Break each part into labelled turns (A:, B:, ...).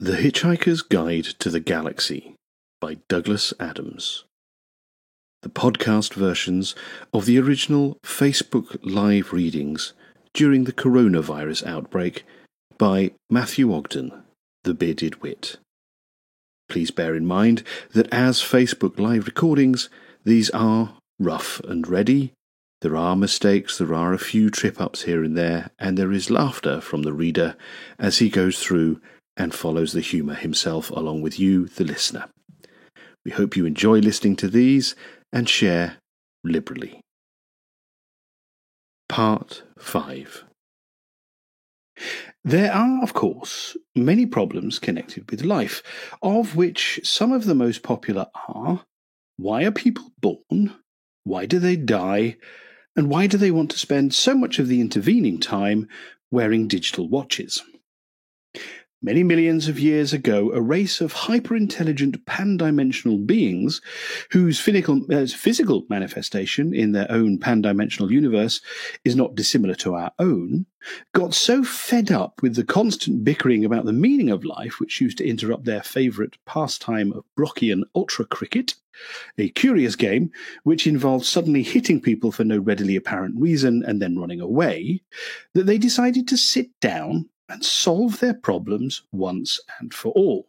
A: The Hitchhiker's Guide to the Galaxy by Douglas Adams. The podcast versions of the original Facebook Live readings during the coronavirus outbreak by Matthew Ogden, the Bearded Wit. Please bear in mind that as Facebook Live recordings, these are rough and ready. There are mistakes, there are a few trip-ups here and there, and there is laughter from the reader as he goes through and follows the humour himself along with you, the listener. We hope you enjoy listening to these and share liberally. Part 5. There are, of course, many problems connected with life, of which some of the most popular are: why are people born? Why do they die? And why do they want to spend so much of the intervening time wearing digital watches? Many millions of years ago, a race of hyper-intelligent pan-dimensional beings, whose physical manifestation in their own pan-dimensional universe is not dissimilar to our own, got so fed up with the constant bickering about the meaning of life, which used to interrupt their favourite pastime of Brockian ultra cricket, a curious game which involved suddenly hitting people for no readily apparent reason and then running away, that they decided to sit down and solve their problems once and for all.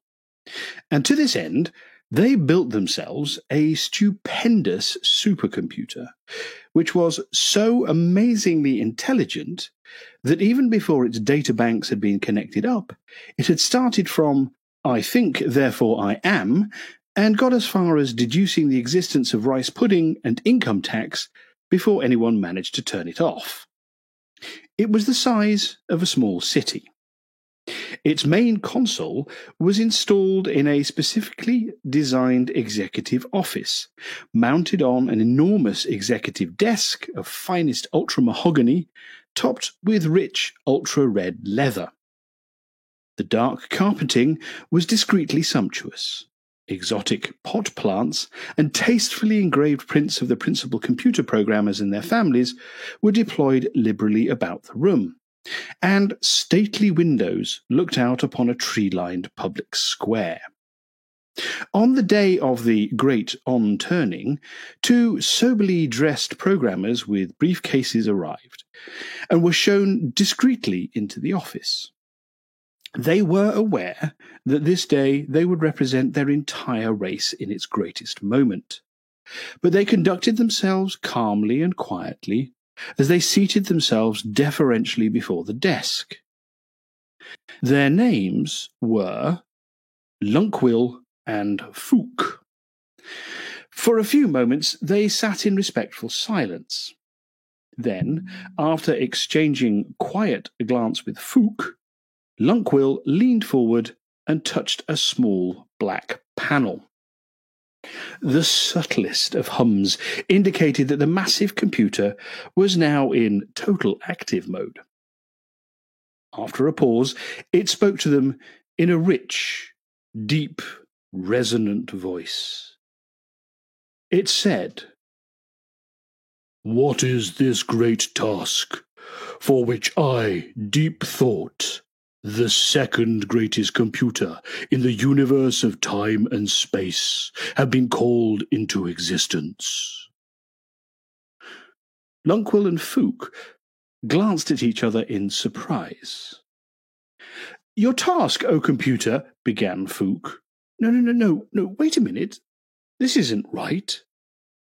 A: And to this end, they built themselves a stupendous supercomputer, which was so amazingly intelligent that even before its databanks had been connected up, it had started from "I think, therefore I am," and got as far as deducing the existence of rice pudding and income tax before anyone managed to turn it off. It was the size of a small city. Its main console was installed in a specifically designed executive office, mounted on an enormous executive desk of finest ultra-mahogany, topped with rich ultra-red leather. The dark carpeting was discreetly sumptuous. Exotic pot plants and tastefully engraved prints of the principal computer programmers and their families were deployed liberally about the room, and stately windows looked out upon a tree-lined public square. On the day of the great on-turning, two soberly dressed programmers with briefcases arrived, and were shown discreetly into the office. They were aware that this day they would represent their entire race in its greatest moment, but they conducted themselves calmly and quietly as they seated themselves deferentially before the desk. Their names were Lunquill and Fook. For a few moments they sat in respectful silence. Then, after exchanging quiet glance with Fook, Lunquill leaned forward and touched a small black panel. The subtlest of hums indicated that the massive computer was now in total active mode. After a pause, it spoke to them in a rich, deep, resonant voice. It said, "What is this great task, for which I, Deep Thought, the second greatest computer in the universe of time and space, have been called into existence?" Lunquill and Fook glanced at each other in surprise. "Your task, O computer," began Fook. No, wait a minute. This isn't right,"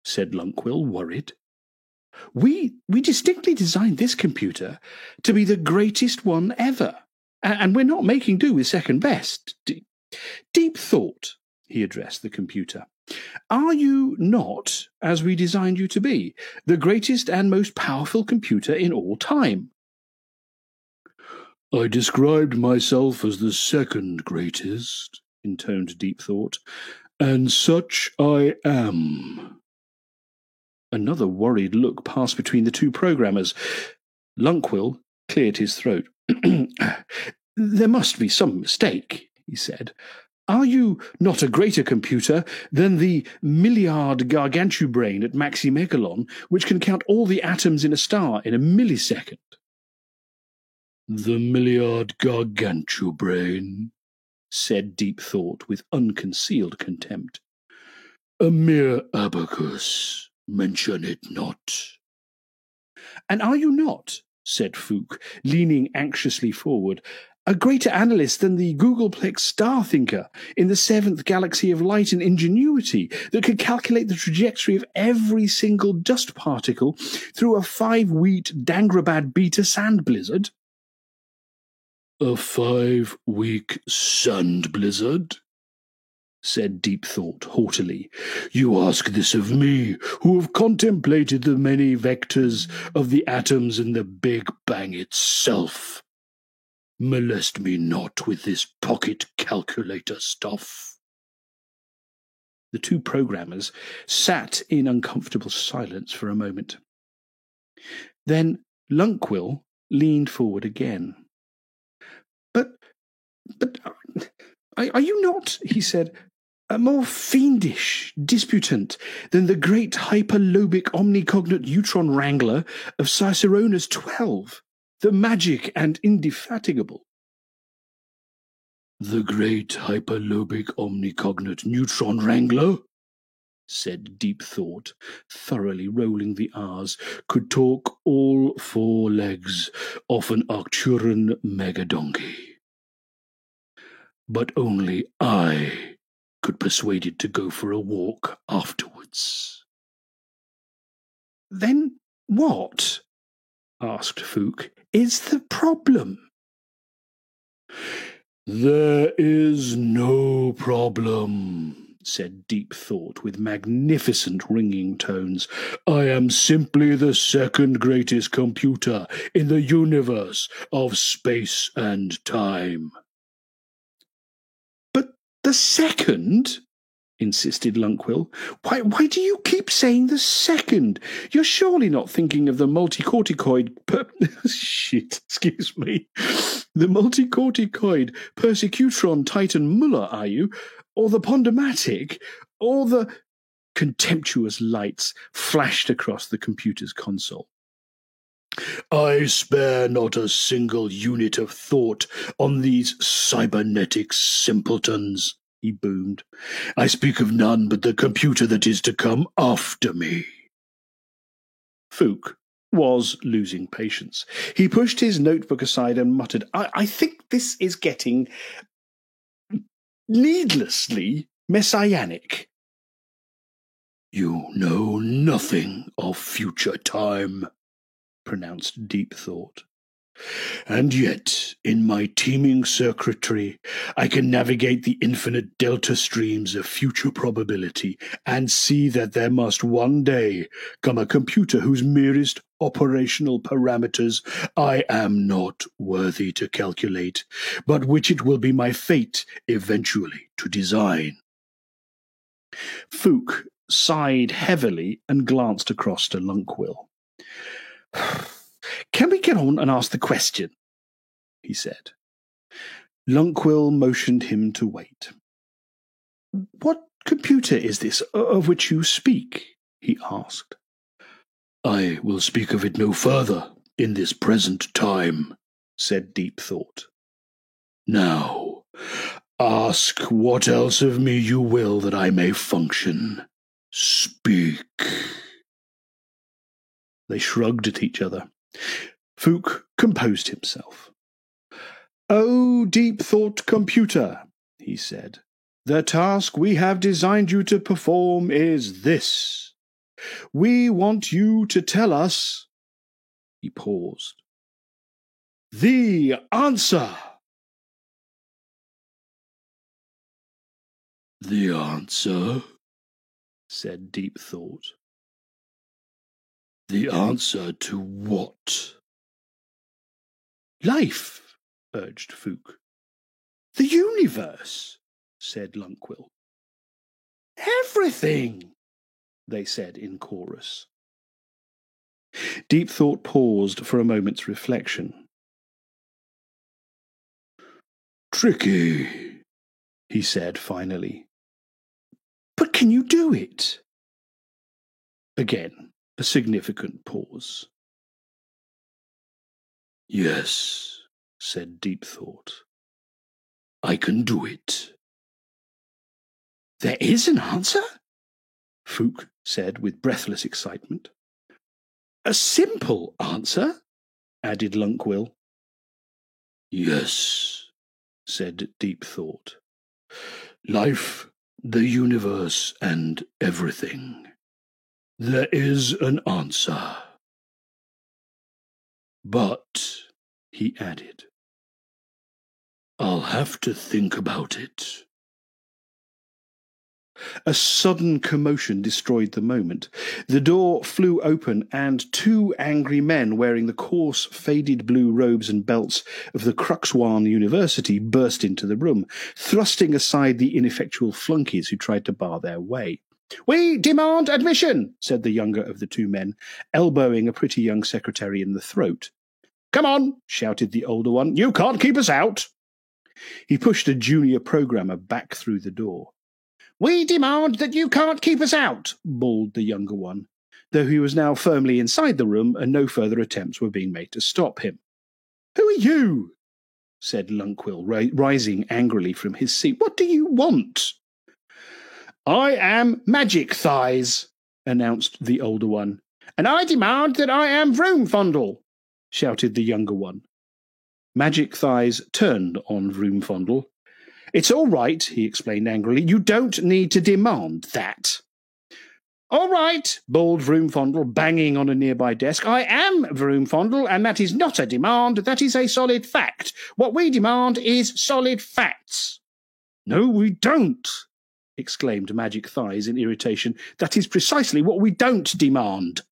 A: said Lunquill, worried. We distinctly designed this computer to be the greatest one ever. And we're not making do with second best. Deep Thought," he addressed the computer. "Are you not, as we designed you to be, the greatest and most powerful computer in all time?" "I described myself as the second greatest," intoned Deep Thought, "and such I am." Another worried look passed between the two programmers. Lunquill cleared his throat. "There must be some mistake," he said. "Are you not a greater computer than the Milliard Gargantubrain at Maximegalon, which can count all the atoms in a star in a millisecond?" "The Milliard Gargantubrain," said Deep Thought with unconcealed contempt. A mere abacus, mention it not. And are you not, said Fook, leaning anxiously forward, a greater analyst than the Googleplex star thinker in the seventh galaxy of light and ingenuity that could calculate the trajectory of every single dust particle through a 5-week Dangrabad beta sand blizzard? A 5-week sand blizzard? Said Deep Thought haughtily. You ask this of me, who have contemplated the many vectors of the atoms in the Big Bang itself. Molest me not with this pocket calculator stuff. The two programmers sat in uncomfortable silence for a moment. Then Lunquill leaned forward again. But are you not, he said, a more fiendish disputant than the great hyperlobic omnicognate neutron wrangler of Ciceronis 12, the magic and indefatigable? The great hyperlobic omnicognate neutron wrangler, said Deep Thought, thoroughly rolling the R's, could talk all 4 legs of an Arcturan megadonkey. But only I could persuade it to go for a walk afterwards. Then what, asked Fook, is the problem? There is no problem, said Deep Thought with magnificent ringing tones. I am simply the second greatest computer in the universe of space and time. But the second? Insisted Lunquill. Why do you keep saying the second? You're surely not thinking of the multicorticoid The multicorticoid persecutron Titan Muller, are you? Or the Pondomatic? Or the... Contemptuous lights flashed across the computer's console. I spare not a single unit of thought on these cybernetic simpletons, he boomed. I speak of none but the computer that is to come after me. Fook was losing patience. He pushed his notebook aside and muttered, I think this is getting needlessly messianic. You know nothing of future time, pronounced Deep Thought. And yet, in my teeming circuitry, I can navigate the infinite delta streams of future probability and see that there must one day come a computer whose merest operational parameters I am not worthy to calculate, but which it will be my fate eventually to design. Fook sighed heavily and glanced across to Lunquill. Can we get on and ask the question? He said. Lunquill motioned him to wait. What computer is this of which you speak? He asked. I will speak of it no further in this present time, said Deep Thought. Now, ask what else of me you will that I may function. Speak. They shrugged at each other. Fook composed himself. "O Deep Thought computer," he said, "the task we have designed you to perform is this. We want you to tell us—" He paused. "The answer!" "The answer?" said Deep Thought. "The answer to what?" "Life," urged Fook. "The universe," said Lunquill. "Everything," they said in chorus. Deep Thought paused for a moment's reflection. "Tricky," he said finally. "But can you do it?" Again, a significant pause. "Yes," said Deep Thought. "I I can do it. There is an answer? Fook said with breathless excitement. A simple answer? Added Lunkwill. Yes, said Deep Thought. Life, the universe, and everything. There is an answer. But, he added, I'll have to think about it. A sudden commotion destroyed the moment. The door flew open, and two angry men wearing the coarse, faded blue robes and belts of the Cruxwan University burst into the room, thrusting aside the ineffectual flunkies who tried to bar their way. We demand admission, said the younger of the two men, elbowing a pretty young secretary in the throat. Come on, shouted the older one. You can't keep us out. He pushed a junior programmer back through the door. We demand that you can't keep us out, bawled the younger one, though he was now firmly inside the room and no further attempts were being made to stop him. Who are you? Said Lunkwill, rising angrily from his seat. What do you want? I am Magic Thighs, announced the older one. And I demand that I am Vroomfondle, shouted the younger one. Magic Thighs turned on Vroomfondle. It's all right, he explained angrily. You don't need to demand that. All right, bawled Vroomfondle, banging on a nearby desk. I am Vroomfondle, and that is not a demand, that is a solid fact. What we demand is solid facts. No, we don't, exclaimed Magic Thighs in irritation. That is precisely what we don't demand.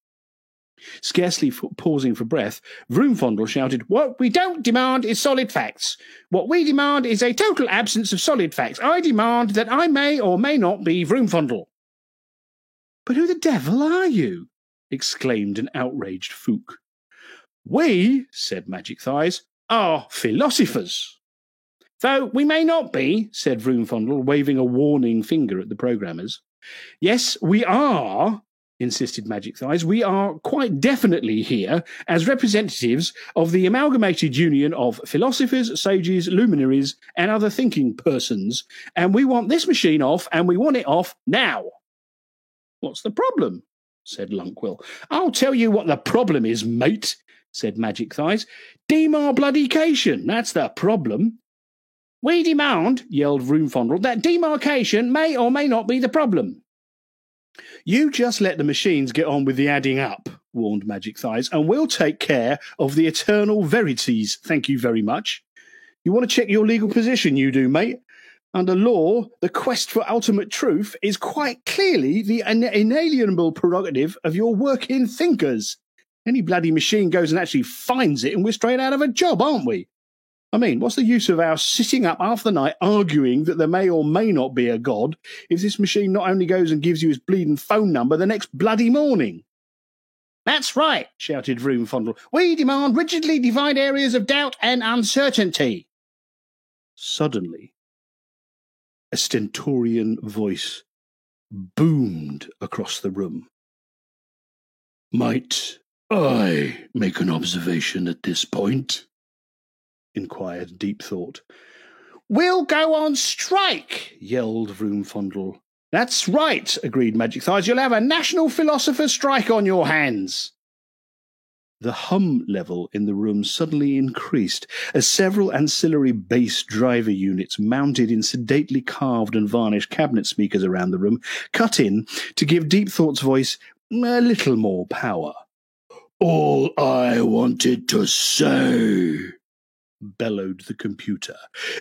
A: Scarcely pausing for breath, Vroomfondle shouted, What we don't demand is solid facts. What we demand is a total absence of solid facts. I demand that I may or may not be Vroomfondle. But who the devil are you? Exclaimed an outraged Fook. We, said Magic Thighs, are philosophers. Though we may not be, said Vroomfondle, waving a warning finger at the programmers. Yes, we are, insisted Magic Thighs. We are quite definitely here as representatives of the amalgamated union of philosophers, sages, luminaries, and other thinking persons, and we want this machine off, and we want it off now. What's the problem? Said Lunkwill. I'll tell you what the problem is, mate, said Magic Thighs. Demarbladication, that's the problem. We demand, yelled Vroomfondle, that demarcation may or may not be the problem. You just let the machines get on with the adding up, warned Magic Thighs, and we'll take care of the eternal verities, thank you very much. You want to check your legal position, you do, mate? Under law, the quest for ultimate truth is quite clearly the inalienable prerogative of your working thinkers. Any bloody machine goes and actually finds it, and we're straight out of a job, aren't we? I mean, what's the use of our sitting up half the night arguing that there may or may not be a God if this machine not only goes and gives you his bleeding phone number the next bloody morning? That's right, shouted Vroomfondle. We demand rigidly defined areas of doubt and uncertainty. Suddenly, a stentorian voice boomed across the room. Might I make an observation at this point? Inquired Deep Thought. We'll go on strike, yelled Vroomfondle. That's right, agreed Magic Thighs. You'll have a national philosopher's strike on your hands. The hum level in the room suddenly increased as several ancillary bass driver units mounted in sedately carved and varnished cabinet speakers around the room cut in to give Deep Thought's voice a little more power. All I wanted to say, bellowed the computer,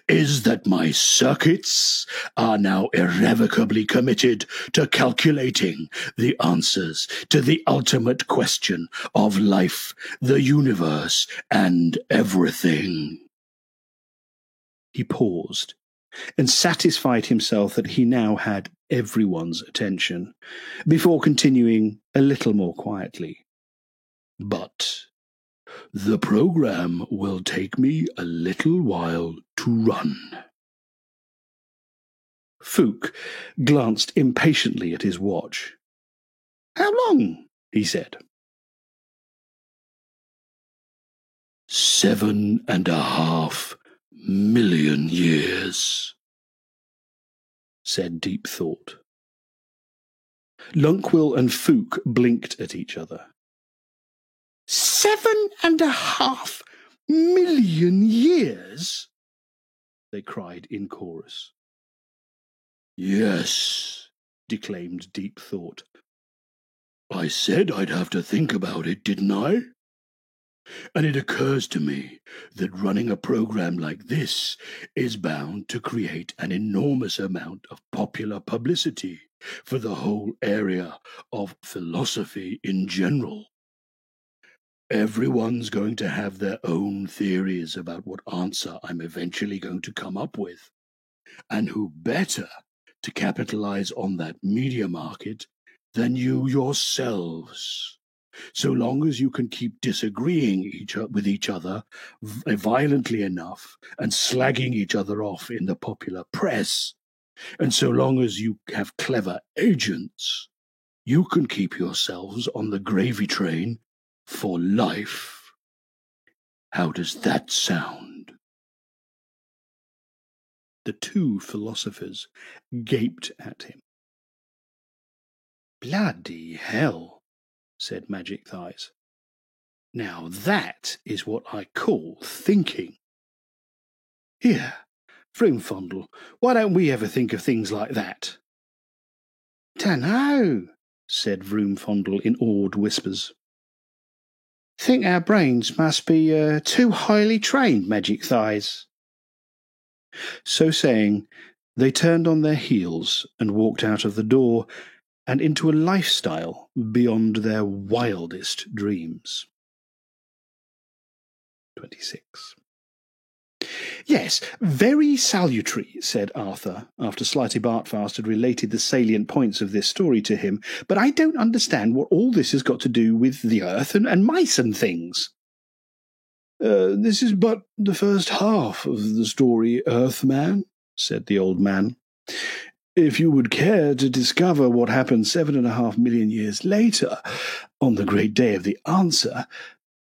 A: is that my circuits are now irrevocably committed to calculating the answers to the ultimate question of life, the universe, and everything. He paused and satisfied himself that he now had everyone's attention, before continuing a little more quietly. But the program will take me a little while to run. Fook glanced impatiently at his watch. How long? He said. 7.5 million years, said Deep Thought. Lunquill and Fook blinked at each other. 7.5 million years? They cried in chorus. Yes, declaimed Deep Thought. I said I'd have to think about it, didn't I? And it occurs to me that running a program like this is bound to create an enormous amount of popular publicity for the whole area of philosophy in general. Everyone's going to have their own theories about what answer I'm eventually going to come up with. And who better to capitalize on that media market than you yourselves? So long as you can keep disagreeing with each other violently enough and slagging each other off in the popular press, and so long as you have clever agents, you can keep yourselves on the gravy train for life. How does that sound? The two philosophers gaped at him. Bloody hell, said Magic Thighs. Now that is what I call thinking. Here, Vroomfondle, why don't we ever think of things like that? Dunno, said Vroomfondle in awed whispers. Think our brains must be too highly trained, Magic Thighs. So saying, they turned on their heels and walked out of the door and into a lifestyle beyond their wildest dreams. 26. Yes, very salutary, said Arthur, after Slightly Bartfast had related the salient points of this story to him, but I don't understand what all this has got to do with the earth and mice and things. This is but the first half of the story, Earthman, said the old man. If you would care to discover what happened 7.5 million years later, on the great day of the answer,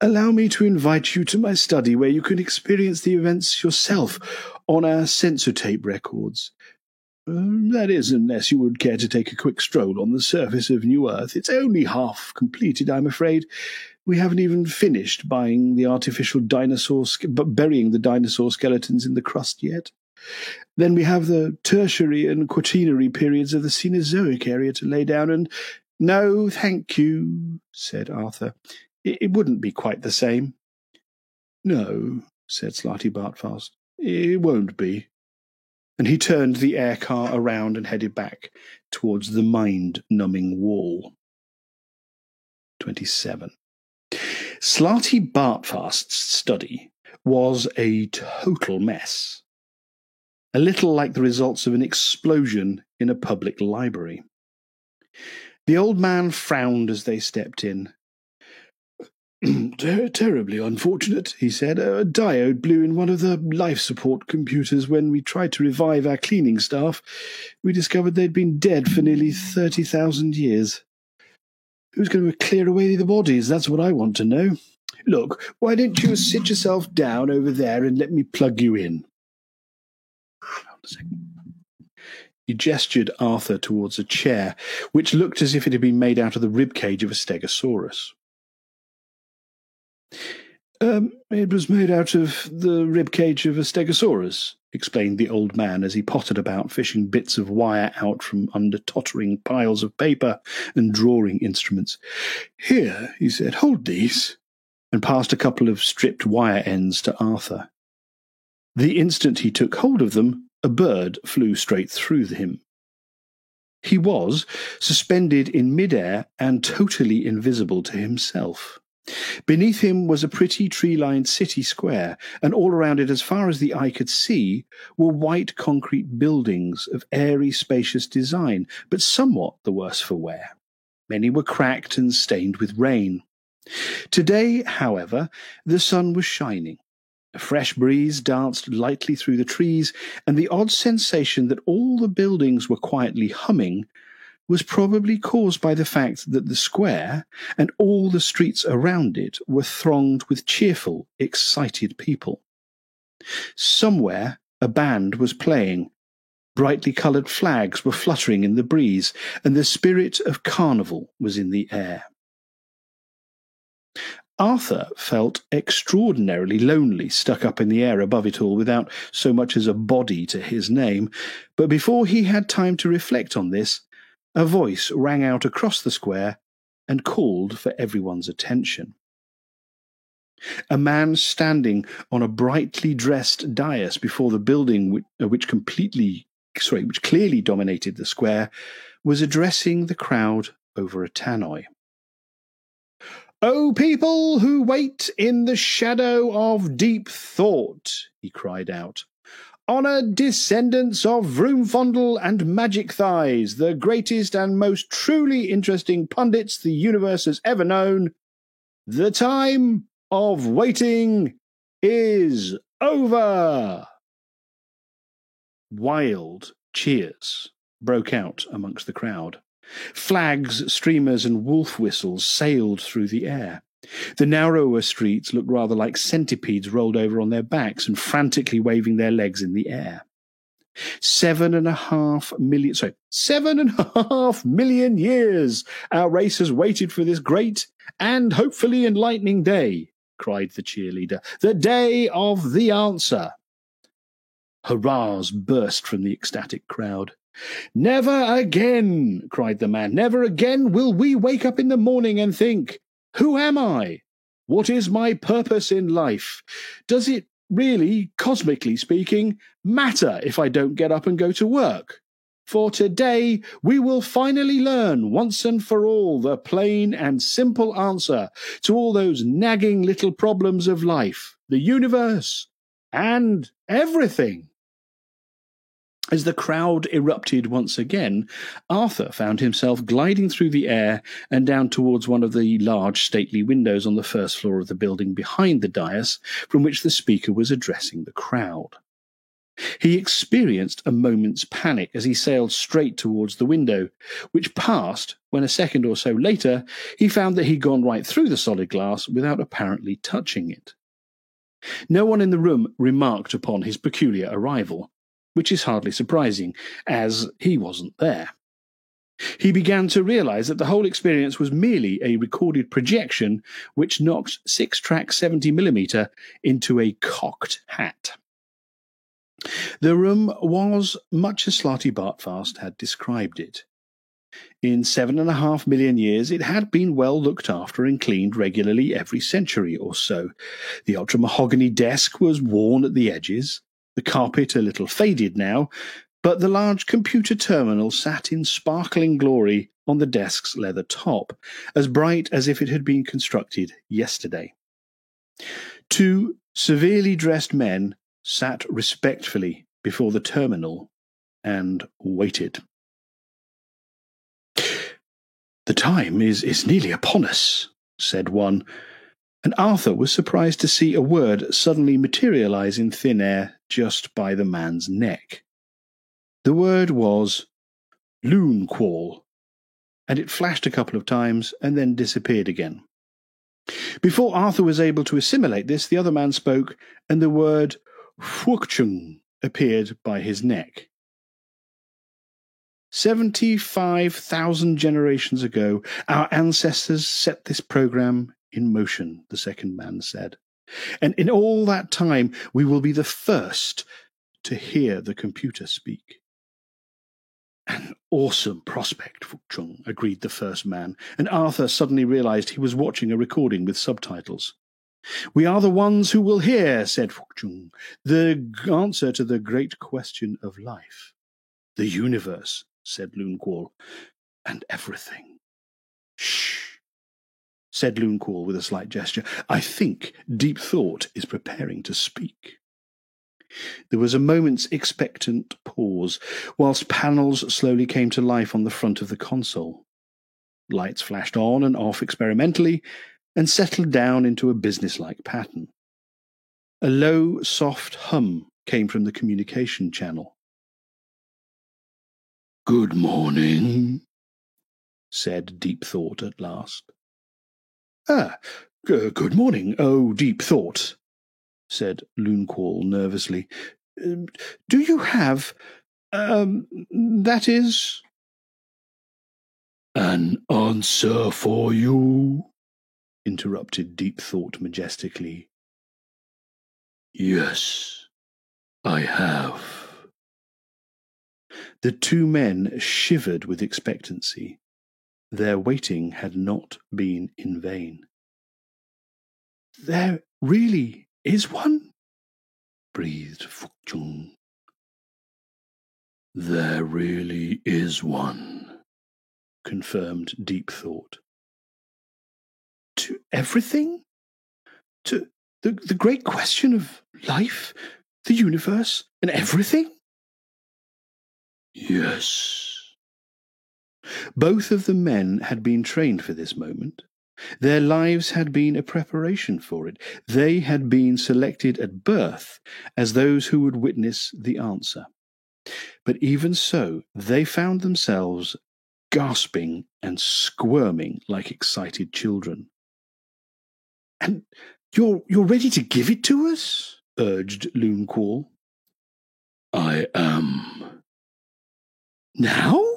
A: allow me to invite you to my study where you can experience the events yourself on our sensor tape records. That is, unless you would care to take a quick stroll on the surface of New Earth. It's only half completed, I'm afraid. We haven't even finished burying the dinosaur skeletons in the crust yet. Then we have the tertiary and quaternary periods of the Cenozoic area to lay down, and no, thank you, said Arthur. It wouldn't be quite the same. No, said Slightly Bartfast. It won't be. And he turned the air car around and headed back towards the mind-numbing wall. 27. Slightly Bartfast's study was a total mess. A little like the results of an explosion in a public library. The old man frowned as they stepped in. Terribly unfortunate, he said. A diode blew in one of the life support computers when we tried to revive our cleaning staff. We discovered they'd been dead for nearly 30,000 years. Who's going to clear away the bodies? That's what I want to know. Look, why don't you sit yourself down over there and let me plug you in? Hold a second. He gestured Arthur towards a chair, which looked as if it had been made out of the ribcage of a stegosaurus. It was made out of the ribcage of a stegosaurus, explained the old man as he pottered about fishing bits of wire out from under tottering piles of paper and drawing instruments. Here, he said, hold these, and passed a couple of stripped wire ends to Arthur. The instant he took hold of them, a bird flew straight through him. He was suspended in mid-air and totally invisible to himself. Beneath him was a pretty tree-lined city square, and all around it, as far as the eye could see, were white concrete buildings of airy, spacious design, but somewhat the worse for wear. Many were cracked and stained with rain. Today, however, the sun was shining. A fresh breeze danced lightly through the trees, and the odd sensation that all the buildings were quietly humming was probably caused by the fact that the square and all the streets around it were thronged with cheerful, excited people. Somewhere a band was playing. Brightly coloured flags were fluttering in the breeze, and the spirit of carnival was in the air. Arthur felt extraordinarily lonely, stuck up in the air above it all, without so much as a body to his name. But before he had time to reflect on this, a voice rang out across the square and called for everyone's attention. A man standing on a brightly dressed dais before the building, which clearly dominated the square, was addressing the crowd over a tannoy. "O people who wait in the shadow of deep thought," he cried out, "honoured descendants of Vroomfondle and Magic Thighs, the greatest and most truly interesting pundits the universe has ever known, the time of waiting is over." Wild cheers broke out amongst the crowd. Flags, streamers, and wolf whistles sailed through the air. The narrower streets looked rather like centipedes rolled over on their backs and frantically waving their legs in the air. 7.5 million years our race has waited for this great and hopefully enlightening day, cried the cheerleader. The day of the answer. Hurrahs burst from the ecstatic crowd. "Never again," cried the man, "never again will we wake up in the morning and think, 'Who am I? What is my purpose in life? Does it really, cosmically speaking, matter if I don't get up and go to work?' For today we will finally learn once and for all the plain and simple answer to all those nagging little problems of life, the universe, and everything." As the crowd erupted once again, Arthur found himself gliding through the air and down towards one of the large stately windows on the first floor of the building behind the dais from which the speaker was addressing the crowd. He experienced a moment's panic as he sailed straight towards the window, which passed when a second or so later he found that he'd gone right through the solid glass without apparently touching it. No one in the room remarked upon his peculiar arrival, which is hardly surprising, as he wasn't there. He began to realize that the whole experience was merely a recorded projection which knocked 6-track 70mm into a cocked hat. The room was much as Slarty Bartfast had described it. In 7.5 million years it had been well looked after and cleaned regularly every century or so. The ultra-mahogany desk was worn at the edges, the carpet a little faded now, but the large computer terminal sat in sparkling glory on the desk's leather top, as bright as if it had been constructed yesterday. 2 severely dressed men sat respectfully before the terminal and waited. "The time is nearly upon us," said one, and Arthur was surprised to see a word suddenly materialize in thin air just by the man's neck. The word was Loonquall, and it flashed a couple of times and then disappeared again. Before Arthur was able to assimilate this, the other man spoke, and the word Fwukchung appeared by his neck. 75,000 generations ago, our ancestors set this program in motion, the second man said. And in all that time, we will be the first to hear the computer speak. An awesome prospect, Fwukchung, agreed the first man, and Arthur suddenly realized he was watching a recording with subtitles. "We are the ones who will hear," said Fwukchung, "the answer to the great question of life. The universe," said Loonquall, "and everything." "Shh," said Loonquall with a slight gesture. "I think Deep Thought is preparing to speak." There was a moment's expectant pause, whilst panels slowly came to life on the front of the console. Lights flashed on and off experimentally and settled down into a businesslike pattern. A low, soft hum came from the communication channel. "Good morning," said Deep Thought at last. "Good morning, oh Deep Thought," said Loonquall nervously. Do you have, that is... An answer for you, interrupted Deep Thought majestically. Yes, I have. The two men shivered with expectancy. Their waiting had not been in vain. There really is one? Breathed Fukjung. There really is one, confirmed Deep Thought. To everything? To the great question of life, the universe, and everything? Yes. Both of the men had been trained for this moment. Their lives had been a preparation for it. They had been selected at birth as those who would witness the answer. But even so, they found themselves gasping and squirming like excited children. And you're ready to give it to us? Urged Loonquall. I am. Now?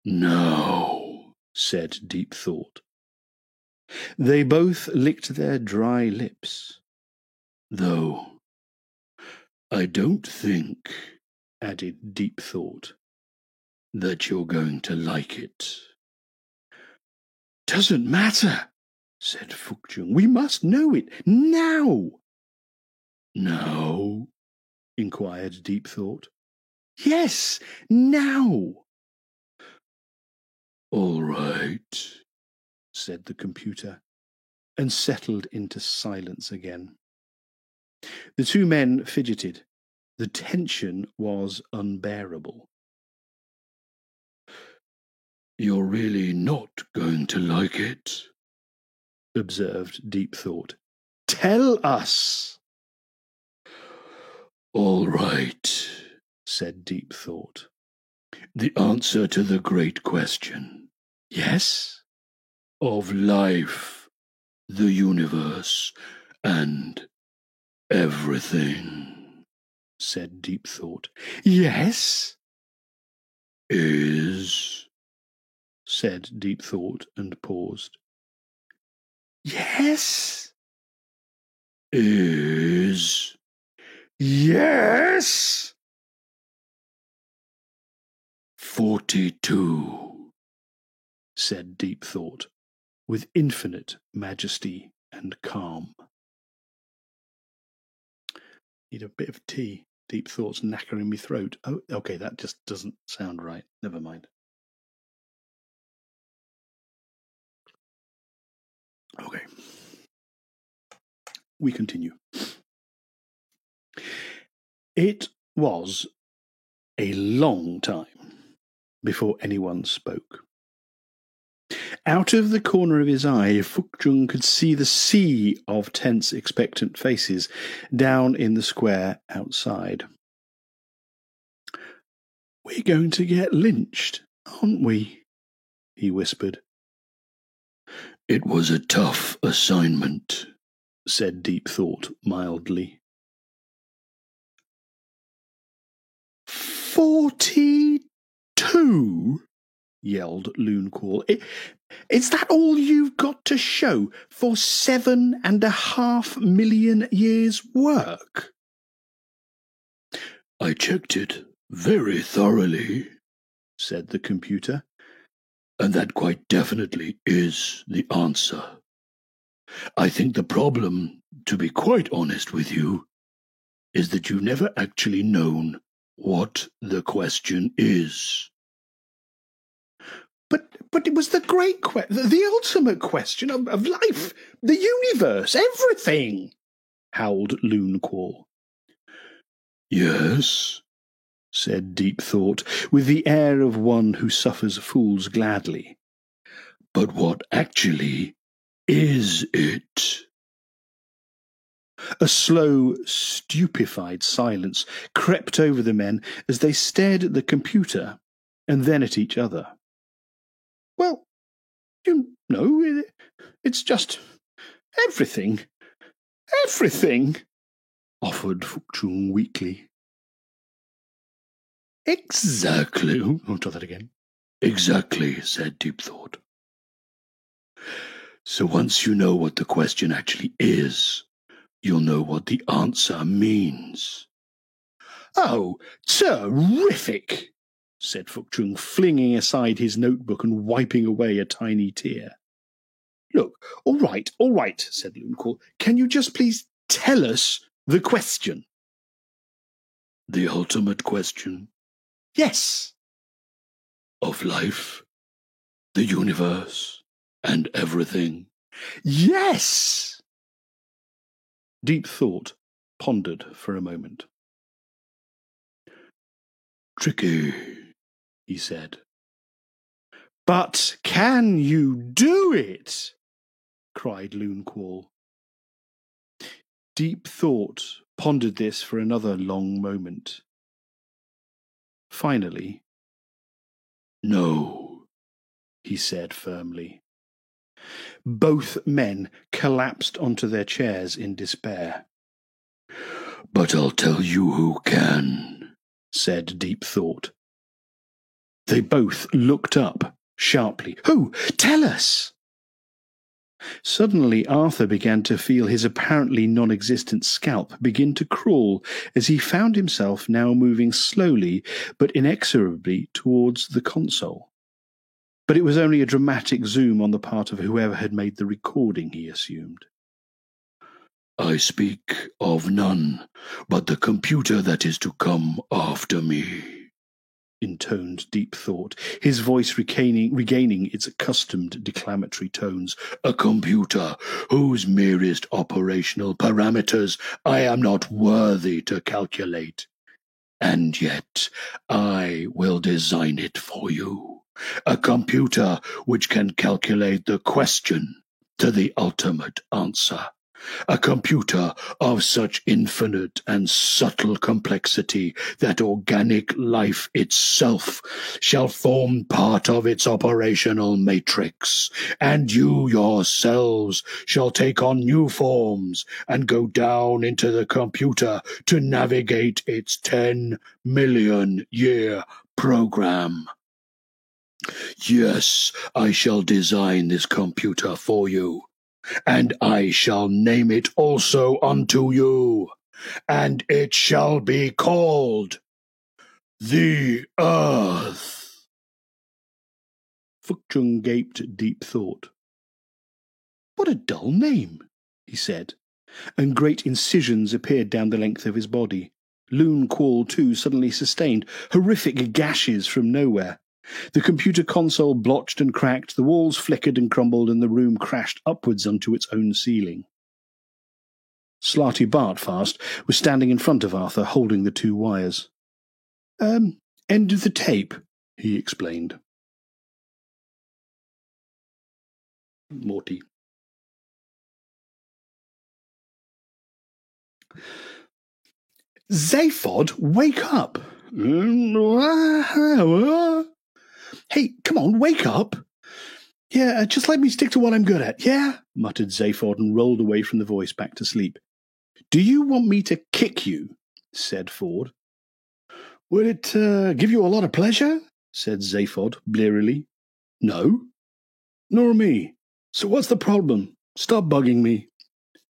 A: No, said Deep Thought. They both licked their dry lips. Though, I don't think, added Deep Thought, that you're going to like it. Doesn't matter, said Fukjung. We must know it now. Now? Inquired Deep Thought. Yes, now. All right, said the computer, and settled into silence again. The two men fidgeted. The tension was unbearable. You're really not going to like it, observed Deep Thought. Tell us. All right, said Deep Thought. The answer to the great question. Yes? Of life, the universe, and everything, said Deep Thought. Yes? Is, said Deep Thought and paused. Yes? Is. Yes? 42, said Deep Thought, with infinite majesty and calm. Need a bit of tea. Deep Thought's knackering me throat. Oh, okay, that just doesn't sound right. Never mind. Okay. We continue. It was a long time before anyone spoke. Out of the corner of his eye, Fukjung could see the sea of tense, expectant faces down in the square outside. We're going to get lynched, aren't we? He whispered. It was a tough assignment, said Deep Thought mildly. 42? Yelled Loonquall. Is that all you've got to show for 7.5 million years' work? I checked it very thoroughly, said the computer, and that quite definitely is the answer. I think the problem, to be quite honest with you, is that you've never actually known what the question is. But it was the great question, the ultimate question of life, the universe, everything, howled Loonquall. Yes, said Deep Thought, with the air of one who suffers fools gladly. But what actually is it? A slow, stupefied silence crept over the men as they stared at the computer and then at each other. Well, you know, it's just everything. Everything, offered Fukchung weakly. Exactly. I'll try that again. Exactly, said Deep Thought. So once you know what the question actually is, you'll know what the answer means. Oh, terrific, said Fukchung, flinging aside his notebook and wiping away a tiny tear. Look, all right, said Lunqual. Can you just please tell us the question? The ultimate question? Yes. Of life, the universe, and everything? Yes! Deep Thought pondered for a moment. Tricky, he said. But can you do it? Cried Lunqual. Deep Thought pondered this for another long moment. Finally, no, he said firmly. Both men collapsed onto their chairs in despair. But I'll tell you who can, said Deep Thought. They both looked up sharply. Who? Tell us! Suddenly Arthur began to feel his apparently non-existent scalp begin to crawl as he found himself now moving slowly but inexorably towards the console. But it was only a dramatic zoom on the part of whoever had made the recording, he assumed. I speak of none but the computer that is to come after me, intoned Deep Thought, his voice regaining its accustomed declamatory tones. A computer whose merest operational parameters I am not worthy to calculate. And yet I will design it for you. A computer which can calculate the question to the ultimate answer. A computer of such infinite and subtle complexity that organic life itself shall form part of its operational matrix, and you yourselves shall take on new forms and go down into the computer to navigate its 10-million-year program. Yes, I shall design this computer for you. And I shall name it also unto you, and it shall be called the Earth. Fukchung gaped Deep Thought. What a dull name, he said, and great incisions appeared down the length of his body. Lunqual, too, suddenly sustained horrific gashes from nowhere. The computer console blotched and cracked, the walls flickered and crumbled, and the room crashed upwards onto its own ceiling. Slarty Bartfast was standing in front of Arthur, holding the two wires. End of the tape, he explained. Morty. Zaphod, wake up! Hey, come on, wake up! Yeah, just let me stick to what I'm good at, yeah? Muttered Zaphod and rolled away from the voice back to sleep. Do you want me to kick you? Said Ford. Would it give you a lot of pleasure? Said Zaphod blearily. No. Nor me. So what's the problem? Stop bugging me.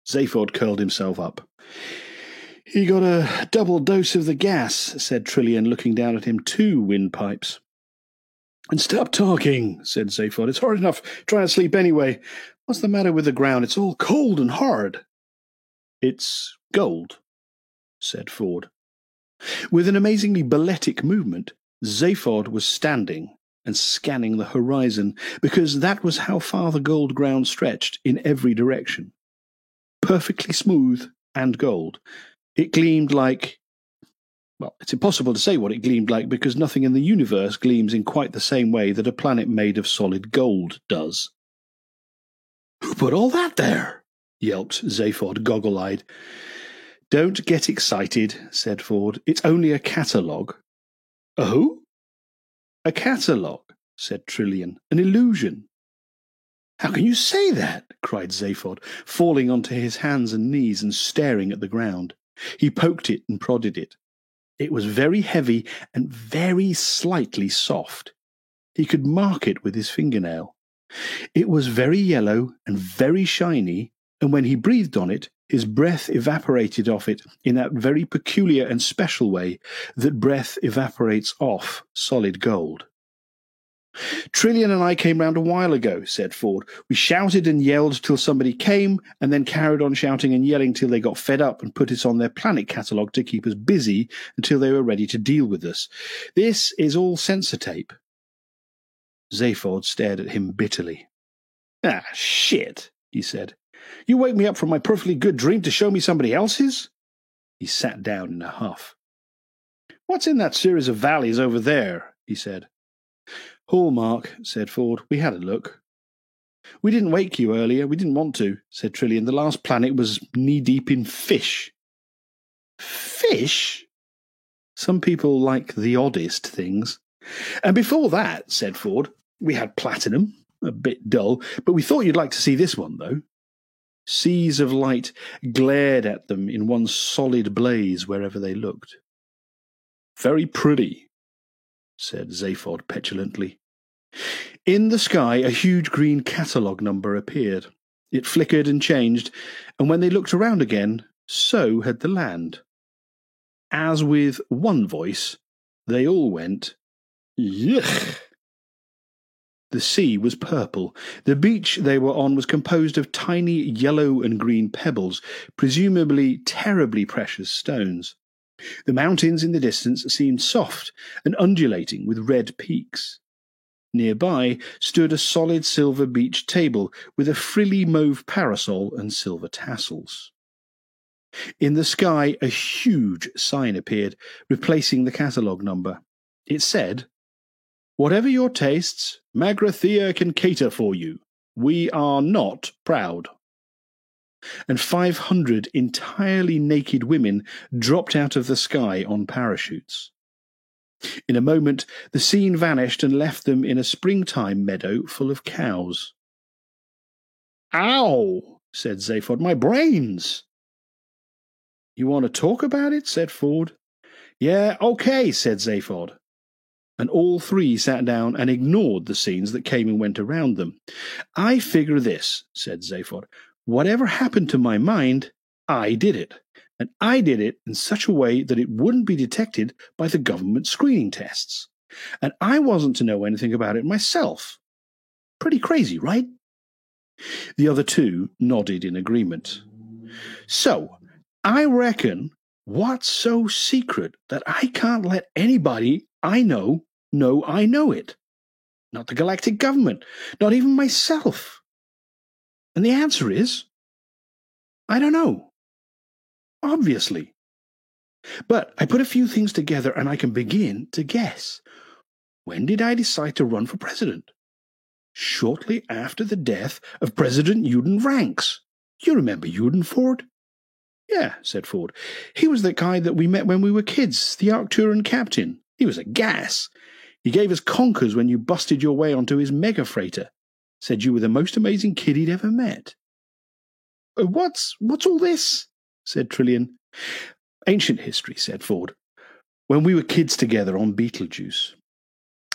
A: Zaphod curled himself up. He got a double dose of the gas, said Trillian, looking down at him. 2 windpipes. And stop talking, said Zaphod. It's hard enough trying to sleep anyway. What's the matter with the ground? It's all cold and hard. It's gold, said Ford. With an amazingly balletic movement, Zaphod was standing and scanning the horizon, because that was how far the gold ground stretched in every direction. Perfectly smooth and gold. It gleamed like... Well, it's impossible to say what it gleamed like, because nothing in the universe gleams in quite the same way that a planet made of solid gold does. Who put all that there? Yelped Zaphod, goggle-eyed. Don't get excited, said Ford. It's only a catalogue. A who? A catalogue, said Trillian. An illusion. How can you say that? Cried Zaphod, falling onto his hands and knees and staring at the ground. He poked it and prodded it. It was very heavy and very slightly soft. He could mark it with his fingernail. It was very yellow and very shiny, and when he breathed on it, his breath evaporated off it in that very peculiar and special way that breath evaporates off solid gold. Trillian and I came round a while ago, said Ford. We shouted and yelled till somebody came, and then carried on shouting and yelling till they got fed up and put us on their planet catalogue to keep us busy until they were ready to deal with us. This is all Sensortape. Zaphod stared at him bitterly. Ah, shit, he said. You wake me up from my perfectly good dream to show me somebody else's? He sat down in a huff. What's in that series of valleys over there? He said. Hallmark, said Ford. We had a look. We didn't wake you earlier. We didn't want to, said Trillian. The last planet was knee-deep in fish. Fish? Some people like the oddest things. And before that, said Ford, we had platinum. A bit dull, but we thought you'd like to see this one, though. Seas of light glared at them in one solid blaze wherever they looked. Very pretty, said Zaphod petulantly. In the sky, a huge green catalogue number appeared. It flickered and changed, and when they looked around again, so had the land. As with one voice, they all went, Yuck! The sea was purple. The beach they were on was composed of tiny yellow and green pebbles, presumably terribly precious stones. The mountains in the distance seemed soft and undulating with red peaks. Nearby stood a solid silver beach table with a frilly mauve parasol and silver tassels. In the sky, a huge sign appeared, replacing the catalogue number. It said, Whatever your tastes, Magrathea can cater for you. We are not proud. And 500 entirely naked women dropped out of the sky on parachutes. In a moment, the scene vanished and left them in a springtime meadow full of cows. Ow, said Zaphod, my brains. You want to talk about it? Said Ford. Yeah, okay, said Zaphod. And all three sat down and ignored the scenes that came and went around them. I figure this, said Zaphod. Whatever happened to my mind, I did it. And I did it in such a way that it wouldn't be detected by the government screening tests. And I wasn't to know anything about it myself. Pretty crazy, right? The other two nodded in agreement. So, I reckon what's so secret that I can't let anybody I know I know it. Not the galactic government, not even myself. And the answer is, I don't know. Obviously. But I put a few things together and I can begin to guess. When did I decide to run for president? Shortly after the death of President Uden Ranks. You remember Uden, Ford? Yeah, said Ford. He was the guy that we met when we were kids, the Arcturan captain. He was a gas. He gave us conkers when you busted your way onto his mega freighter. Said you were the most amazing kid he'd ever met. What's all this? Said Trillian. Ancient history, said Ford. When we were kids together on Beetlejuice,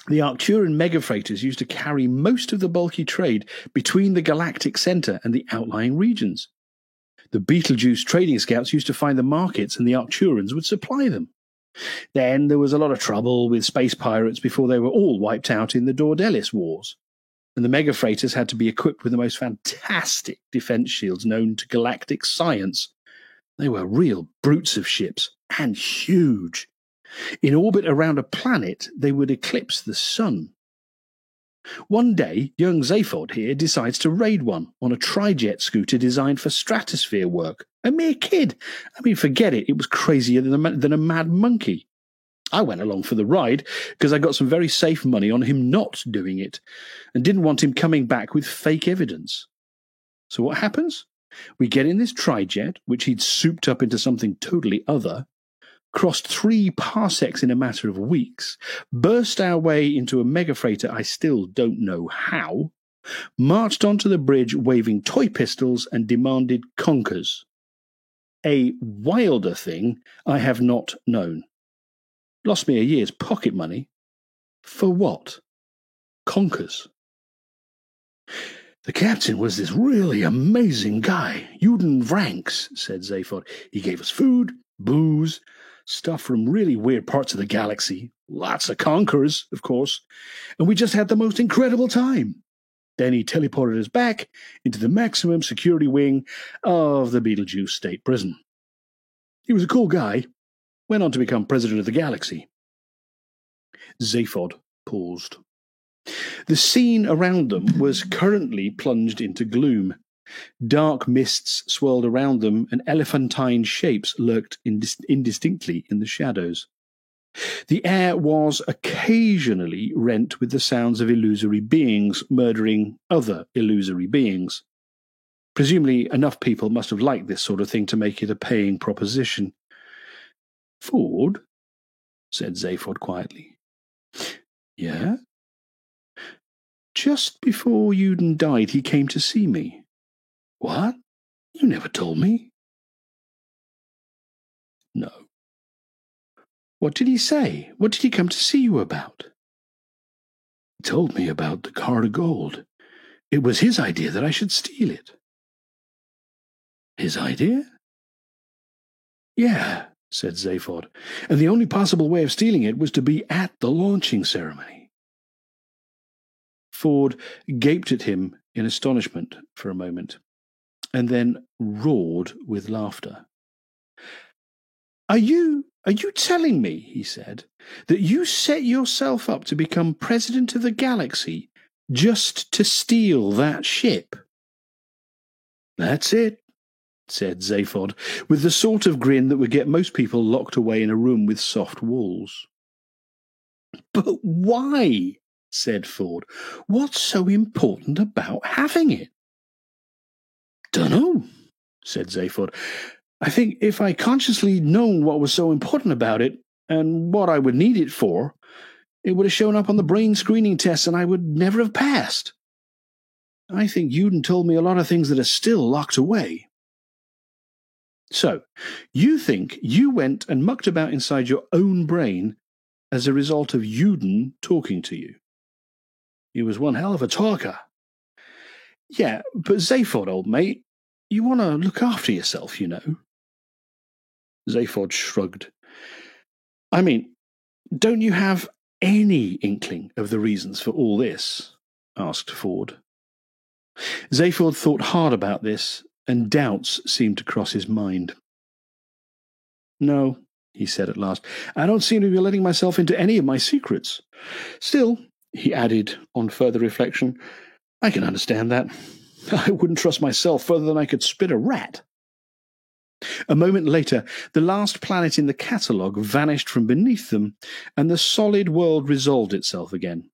A: the Arcturan mega freighters used to carry most of the bulky trade between the galactic center and the outlying regions. The Beetlejuice trading scouts used to find the markets and the Arcturans would supply them. Then there was a lot of trouble with space pirates before they were all wiped out in the Dordelis Wars. And the mega freighters had to be equipped with the most fantastic defense shields known to galactic science. They were real brutes of ships, and huge. In orbit around a planet, they would eclipse the sun. One day, young Zaphod here decides to raid one on a trijet scooter designed for stratosphere work. A mere kid. I mean, forget it. It was crazier than a mad monkey. I went along for the ride because I got some very safe money on him not doing it and didn't want him coming back with fake evidence. So what happens? We get in this trijet, which he'd souped up into something totally other, crossed 3 parsecs in a matter of weeks, burst our way into a mega freighter I still don't know how, marched onto the bridge waving toy pistols and demanded conkers. A wilder thing I have not known. Lost me a year's pocket money. For what? Conkers. The captain was this really amazing guy. Juden Vranks, said Zaphod. He gave us food, booze, stuff from really weird parts of the galaxy. Lots of conquerors, of course. And we just had the most incredible time. Then he teleported us back into the maximum security wing of the Beetlejuice State Prison. He was a cool guy. Went on to become president of the galaxy. Zaphod paused. The scene around them was currently plunged into gloom. Dark mists swirled around them, and elephantine shapes lurked indistinctly in the shadows. The air was occasionally rent with the sounds of illusory beings murdering other illusory beings. Presumably, enough people must have liked this sort of thing to make it a paying proposition. Ford, said Zaphod quietly. Yeah? Just before Juden died, he came to see me. What? You never told me. No. What did he say? What did he come to see you about? He told me about the card of gold. It was his idea that I should steal it. His idea? Yeah, said Zaphod, and the only possible way of stealing it was to be at the launching ceremony. Ford gaped at him in astonishment for a moment, and then roared with laughter. Are you telling me, he said, that you set yourself up to become president of the galaxy just to steal that ship? That's it, said Zaphod, with the sort of grin that would get most people locked away in a room with soft walls. But why? Said Ford. What's so important about having it? Dunno, said Zaphod. I think if I consciously known what was so important about it, and what I would need it for, it would have shown up on the brain screening test and I would never have passed. I think Juden told me a lot of things that are still locked away. So, you think you went and mucked about inside your own brain as a result of Juden talking to you? He was one hell of a talker. Yeah, but Zaphod, old mate, you want to look after yourself, you know. Zaphod shrugged. I mean, don't you have any inkling of the reasons for all this? Asked Ford. Zaphod thought hard about this, and doubts seemed to cross his mind. No, he said at last, I don't seem to be letting myself into any of my secrets. Still, he added on further reflection, I can understand that. I wouldn't trust myself further than I could spit a rat. A moment later, the last planet in the catalogue vanished from beneath them, and the solid world resolved itself again.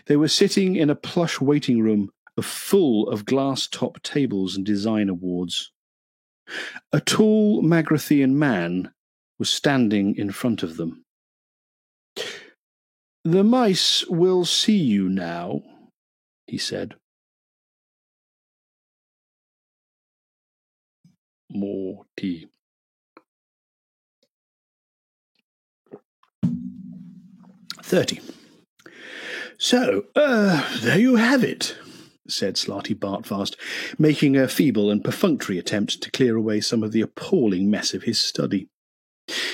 A: They were sitting in a plush waiting room full of glass-top tables and design awards. A tall Magrathian man was standing in front of them. The mice will see you now, he said. More tea. 30. So, there you have it, said Slarty Bartfast, making a feeble and perfunctory attempt to clear away some of the appalling mess of his study.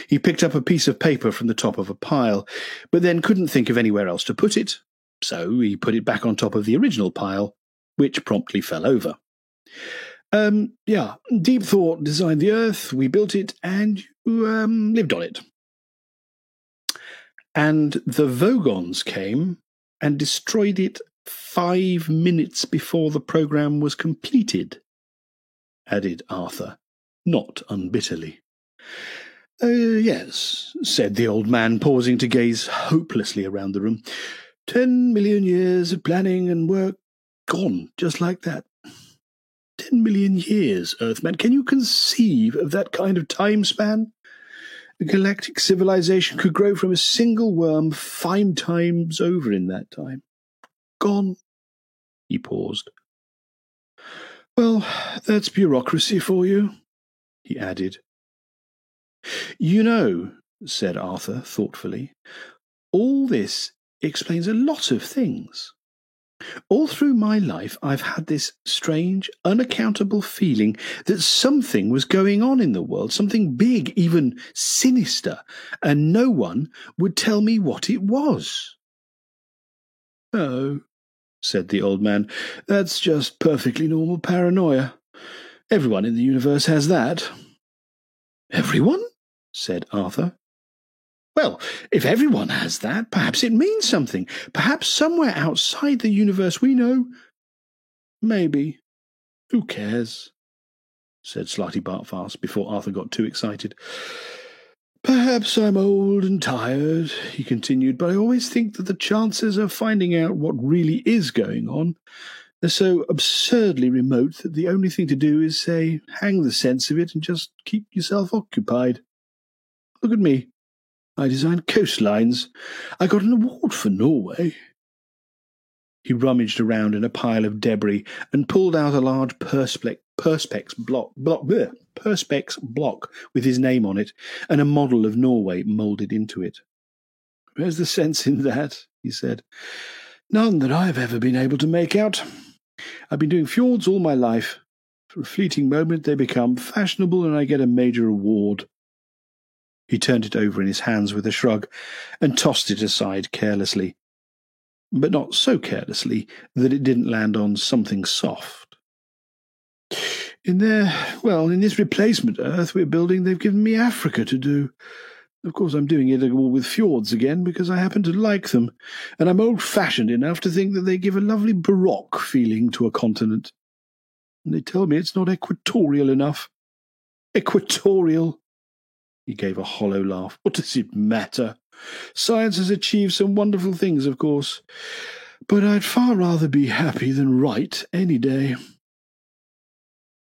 A: He picked up a piece of paper from the top of a pile, but then couldn't think of anywhere else to put it, so he put it back on top of the original pile, which promptly fell over. Deep Thought designed the Earth, we built it, and you lived on it. And the Vogons came and destroyed it 5 minutes before the program was completed, added Arthur, not unbitterly. Yes, said the old man, pausing to gaze hopelessly around the room. 10 million years of planning and work gone, just like that. 10 million years, Earthman. Can you conceive of that kind of time span? A galactic civilization could grow from a single worm 5 times over in that time. Gone. He paused. Well, that's bureaucracy for you, he added. You know, said Arthur thoughtfully, all this explains a lot of things. All through my life, I've had this strange, unaccountable feeling that something was going on in the world, something big, even sinister, and no one would tell me what it was. Oh, said the old man, that's just perfectly normal paranoia. Everyone in the universe has that. Everyone? Said Arthur. Well, if everyone has that, perhaps it means something. Perhaps somewhere outside the universe we know. Maybe. Who cares? Said Slarty Bartfast before Arthur got too excited. Perhaps I'm old and tired, he continued, but I always think that the chances of finding out what really is going on are so absurdly remote that the only thing to do is, say, hang the sense of it and just keep yourself occupied. Look at me. I designed coastlines. I got an award for Norway. He rummaged around in a pile of debris and pulled out a large perspex block with his name on it and a model of Norway moulded into it. Where's the sense in that? He said. None that I've ever been able to make out. I've been doing fjords all my life. For a fleeting moment they become fashionable and I get a major award. He turned it over in his hands with a shrug and tossed it aside carelessly, but not so carelessly that it didn't land on something soft. In this replacement Earth we're building, they've given me Africa to do. Of course, I'm doing it all with fjords again because I happen to like them, and I'm old-fashioned enough to think that they give a lovely baroque feeling to a continent. And they tell me it's not equatorial enough. Equatorial! He gave a hollow laugh. What does it matter? Science has achieved some wonderful things, of course, but I'd far rather be happy than right any day.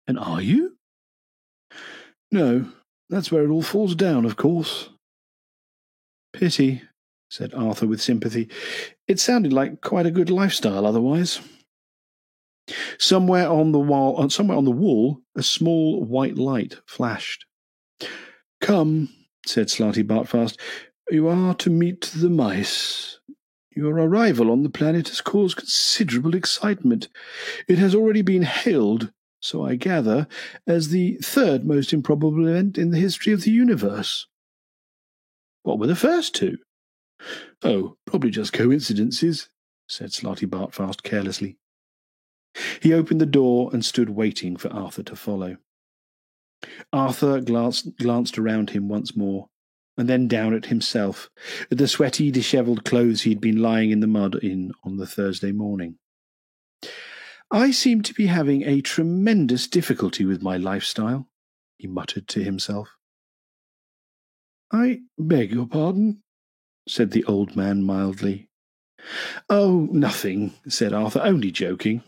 A: And are you? No, that's where it all falls down, of course. Pity, said Arthur with sympathy. It sounded like quite a good lifestyle otherwise. Somewhere on the wall, a small white light flashed. Come, said Slarty Bartfast, you are to meet the mice. Your arrival on the planet has caused considerable excitement. It has already been hailed, so I gather, as the third most improbable event in the history of the universe. What were the first two? Oh, probably just coincidences, said Slarty Bartfast carelessly. He opened the door and stood waiting for Arthur to follow. Arthur glanced around him once more, and then down at himself, at the sweaty, dishevelled clothes he'd been lying in the mud in on the Thursday morning. I seem to be having a tremendous difficulty with my lifestyle, he muttered to himself. I beg your pardon, said the old man mildly. Oh, nothing, said Arthur, only joking.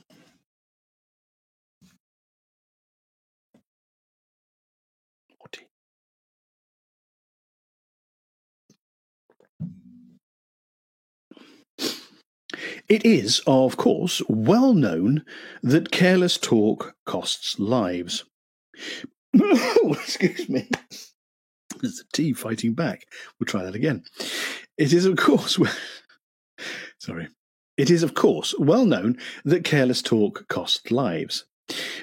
A: It is, of course, well known that careless talk costs lives. Excuse me. There's the tea fighting back. We'll try that again. It is, of course, well known that careless talk costs lives.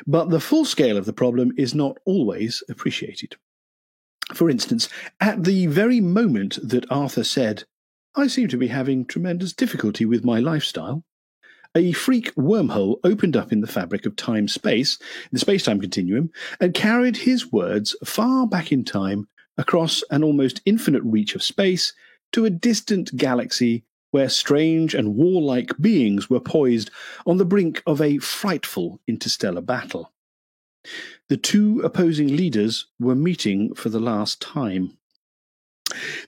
A: But the full scale of the problem is not always appreciated. For instance, at the very moment that Arthur said, I seem to be having tremendous difficulty with my lifestyle, a freak wormhole opened up in the fabric of time-space, the space-time continuum, and carried his words far back in time across an almost infinite reach of space to a distant galaxy where strange and warlike beings were poised on the brink of a frightful interstellar battle. The two opposing leaders were meeting for the last time.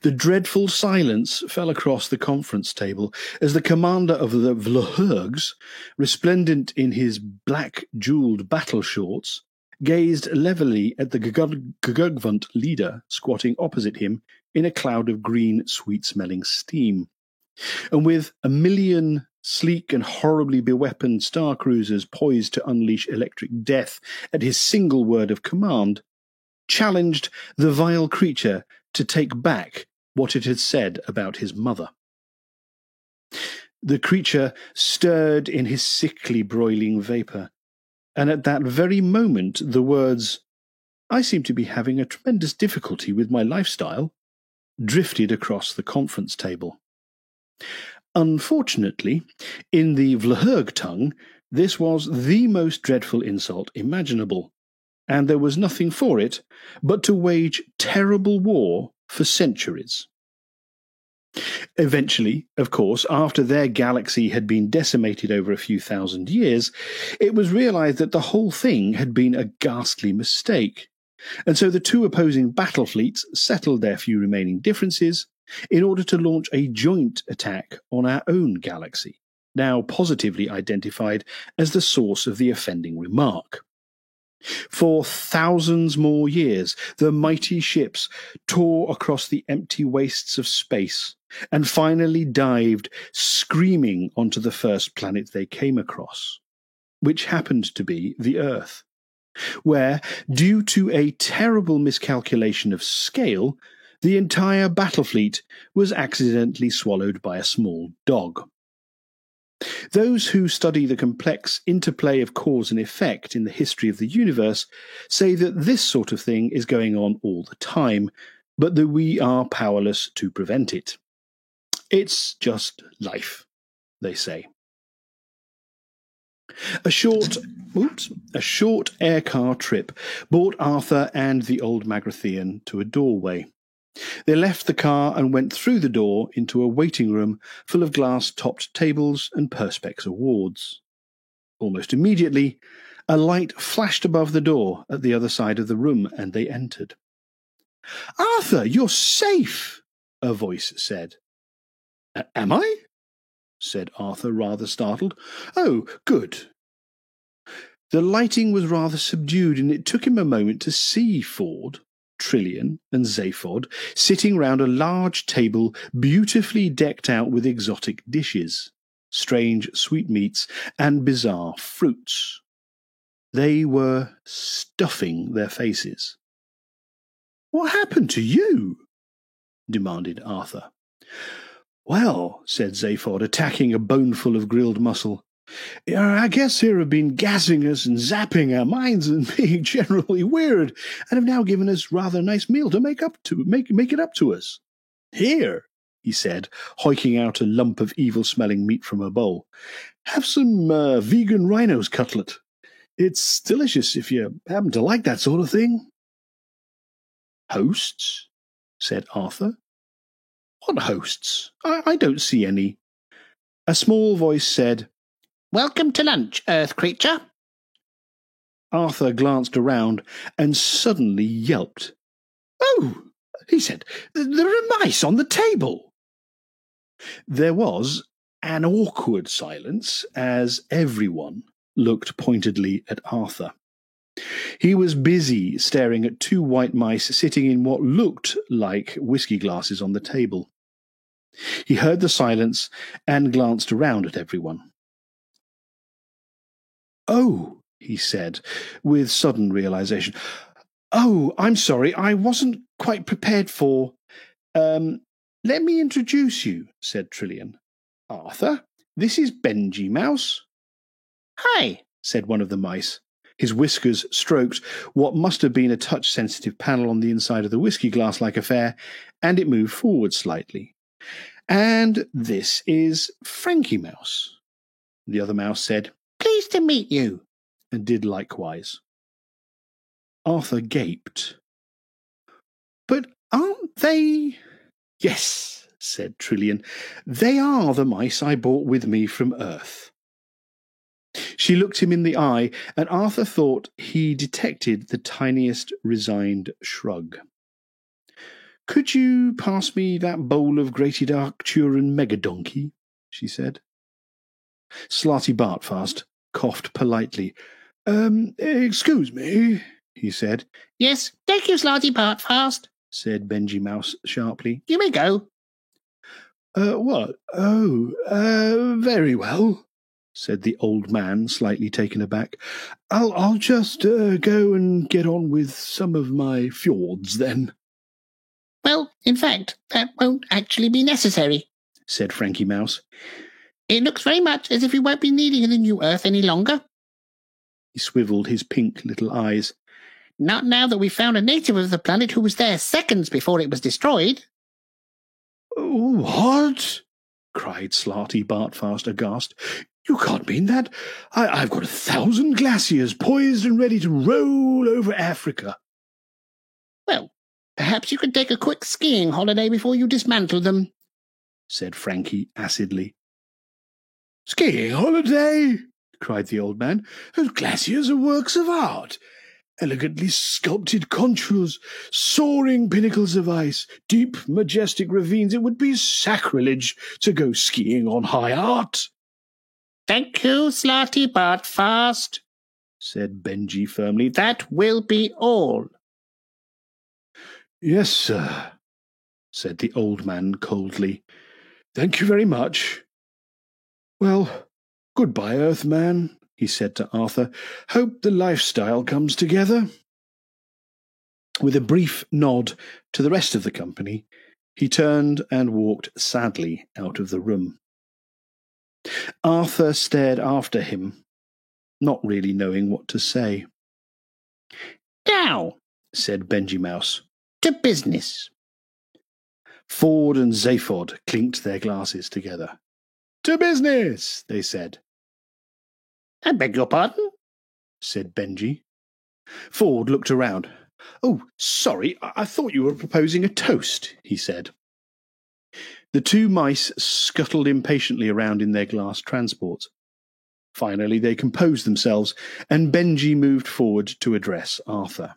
A: The dreadful silence fell across the conference table as the commander of the Vlhurgs, resplendent in his black jewelled battle shorts, gazed levelly at the Gugvunt leader squatting opposite him in a cloud of green, sweet-smelling steam. And with a million sleek and horribly beweaponed star cruisers poised to unleash electric death at his single word of command, challenged the vile creature to take back what it had said about his mother. The creature stirred in his sickly broiling vapour, and at that very moment the words, "I seem to be having a tremendous difficulty with my lifestyle," drifted across the conference table. Unfortunately, in the Vlahurg tongue, this was the most dreadful insult imaginable, and there was nothing for it but to wage terrible war for centuries. Eventually, of course, after their galaxy had been decimated over a few thousand years, it was realized that the whole thing had been a ghastly mistake, and so the two opposing battle fleets settled their few remaining differences in order to launch a joint attack on our own galaxy, now positively identified as the source of the offending remark. For thousands more years, the mighty ships tore across the empty wastes of space and finally dived screaming onto the first planet they came across, which happened to be the Earth, where, due to a terrible miscalculation of scale, the entire battle fleet was accidentally swallowed by a small dog. Those who study the complex interplay of cause and effect in the history of the universe say that this sort of thing is going on all the time, but that we are powerless to prevent it. It's just life, they say. A short aircar trip brought Arthur and the old Magrathian to a doorway. They left the car and went through the door into a waiting room full of glass-topped tables and Perspex awards. Almost immediately, a light flashed above the door at the other side of the room, and they entered. "Arthur, you're safe," a voice said. "Am I?" said Arthur, rather startled. "Oh, good." The lighting was rather subdued, and it took him a moment to see Ford, Trillian, and Zaphod sitting round a large table beautifully decked out with exotic dishes, strange sweetmeats, and bizarre fruits. They were stuffing their faces. "What happened to you?" demanded Arthur. "Well," said Zaphod, attacking a boneful of grilled muscle, "I guess here have been gassing us and zapping our minds and being generally weird, and have now given us rather a nice meal to make it up to us. Here," he said, hoiking out a lump of evil-smelling meat from a bowl. "Have some vegan rhino's cutlet. It's delicious if you happen to like that sort of thing." "Hosts?" said Arthur. "What hosts? I don't see any." A small voice said, "Welcome to lunch, Earth creature." Arthur glanced around and suddenly yelped. "Oh," he said, "there are mice on the table." There was an awkward silence as everyone looked pointedly at Arthur. He was busy staring at two white mice sitting in what looked like whiskey glasses on the table. He heard the silence and glanced around at everyone. "Oh," he said, with sudden realization. "Oh, I'm sorry, I wasn't quite prepared for—" "Let me introduce you," said Trillian. "Arthur, this is Benji Mouse." "Hi," said one of the mice. His whiskers stroked what must have been a touch-sensitive panel on the inside of the whiskey glass-like affair, and it moved forward slightly. "And this is Frankie Mouse." The other mouse said, "Pleased to meet you," and did likewise. Arthur gaped. "But aren't they—" "Yes," said Trillian. "They are the mice I brought with me from Earth." She looked him in the eye, and Arthur thought he detected the tiniest resigned shrug. "Could you pass me that bowl of grated Arcturan megadonkey?" she said. Slarty Bartfast coughed politely. Excuse me," he said. "Yes, thank you, Slarty Bartfast," said Benji Mouse sharply. "You may go." What? Oh, very well, said the old man, slightly taken aback. I'll just go and get on with some of my fjords, then.
B: Well, in fact, that won't actually be necessary,
A: said Frankie Mouse.
B: It looks very much as if we won't be needing the new Earth any longer.
A: He swiveled his pink little eyes.
B: Not now that we've found a native of the planet who was there seconds before it was destroyed.
A: What? Cried Slarty Bartfast aghast. You can't mean that. I've got 1,000 glaciers poised and ready to roll over Africa.
B: Well, perhaps you could take a quick skiing holiday before you dismantle them,
A: said Frankie acidly. Skiing holiday? Cried the old man. Those glaciers are works of art. Elegantly sculpted contours, soaring pinnacles of ice, deep, majestic ravines. It would be sacrilege to go skiing on high art.
B: Thank you, Slarty Bartfast, said Benji firmly. That will be all.
A: Yes, sir, said the old man coldly. Thank you very much. Well, goodbye, Earthman, he said to Arthur. Hope the lifestyle comes together. With a brief nod to the rest of the company, he turned and walked sadly out of the room. Arthur stared after him, not really knowing what to say.
B: Now,
A: said Benji Mouse,
B: to business.
A: Ford and Zaphod clinked their glasses together. To business, they said.
B: I beg your pardon?
A: Said Benji. Ford looked around. Oh, sorry, I thought you were proposing a toast, he said. The two mice scuttled impatiently around in their glass transports. Finally, they composed themselves, and Benji moved forward to address Arthur.